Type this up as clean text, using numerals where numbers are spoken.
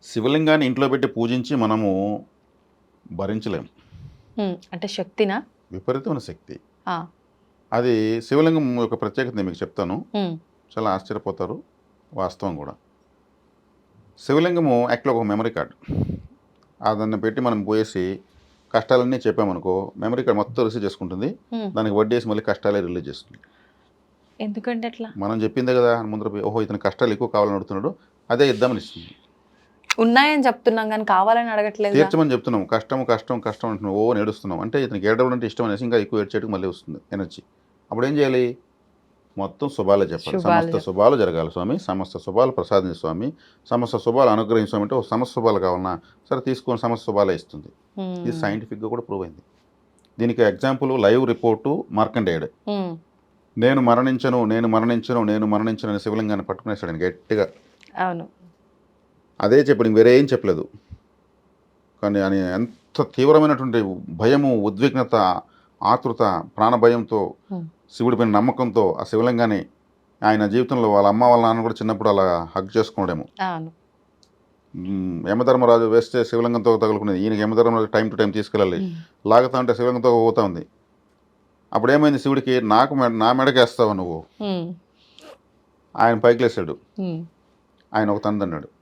శివలింగాన్ని ఇంట్లో పెట్టి పూజించి మనము భరించలేం. అంటే శక్తినా? విపరీతమైన శక్తి. ఆ! అది శివలింగం యొక్క ప్రత్యేకత నేను మీకు చెప్తాను. హ్మ్. చాలా ఆశ్చర్యపోతారు. వాస్తవం కూడా. శివలింగము యాక్చువల్‌గా ఒక మెమరీ కార్డ్. దాన్ని పెట్టి మనం పోయేసి కష్టాలన్నీ చెప్పామనుకో, మెమరీ కార్డ్ మొత్తం రిసీవ్ చేసుకుంటుంది. హ్మ్. దానికి వడ్డేసి మళ్ళీ కష్టాలే రిలీజ్ చేస్తుంది. ఎందుకంటే అట్లా? మనం చెప్పిందే కదా ముందర పోయి, ఓహో! ఇతనికి కష్టాలు ఎక్కువ కావాలని అడుగుతున్నాడు. అదే ఇద్దామని ఇస్తుంది. ఉన్నాయని చెప్తున్నాం గానీ కావాలని అడగట్లేదుగా. తీర్చమని చెప్తున్నాం. కష్టం, కష్టం, కష్టం అంటున్నాం. ఓ అని ఏడుస్తున్నాం. అంటే ఇతనికి ఏడవడం అంటే ఇష్టం అనేసి ఇంకా ఎక్కువ ఏడ్చేయడానికి మళ్ళీ వస్తుంది ఎనర్జీ. అప్పుడేం చేయాలి? మొత్తం శుభాలే చెప్పాలి. శుభాలు సమస్త శుభాలు జరగాలి స్వామి. సమస్త శుభాలు ప్రసాదించు స్వామి. సమస్త శుభాలు అనుగ్రహించు స్వామి అంటే, ఓ సమస్త శుభాలు కావాలన్నా సరే తీసుకోని సమస్త శుభాలే ఇస్తుంది. ఇది హ్మ్. సైంటిఫిక్‌గా కూడా ప్రూవ్ అయింది. దీనికి ఎగ్జాంపుల్ లైవ్ రిపోర్టు మార్కండేయుడు. హ్మ్. నేను మరణించను, నేను మరణించను, నేను మరణించను అని శివలింగాన్ని పట్టుకునేసాడు ఆయన గట్టిగా. అవును. అదే చెప్పాడు. ఇంక వేరే ఏం చెప్పలేదు. కానీ ఆయన ఎంత తీవ్రమైనటువంటి భయము, ఉద్విగ్నత, ఆతృత, ప్రాణభయంతో, హ్మ్. శివుడి పైన నమ్మకంతో ఆ శివలింగాన్ని ఆయన జీవితంలో వాళ్ళ అమ్మ, వాళ్ళ నాన్న కూడా చిన్నప్పుడు అలా హగ్ చేసుకున్నాడేమో. అవును. యమధర్మరాజు వేస్తే శివలింగంతో తగులుకునేది. ఈయనకి యమధర్మరాజు టైం టు టైం తీసుకెళ్ళాలి. హ్మ్. లాగుతా ఉంటే శివలింగంతో పోతా ఉంది. అప్పుడేమైంది శివుడికి, నా మెడకేస్తావా నువ్వు? హ్మ్. ఆయన పైకి లేసాడు. హ్మ్. ఆయన ఒక తందన్నాడు.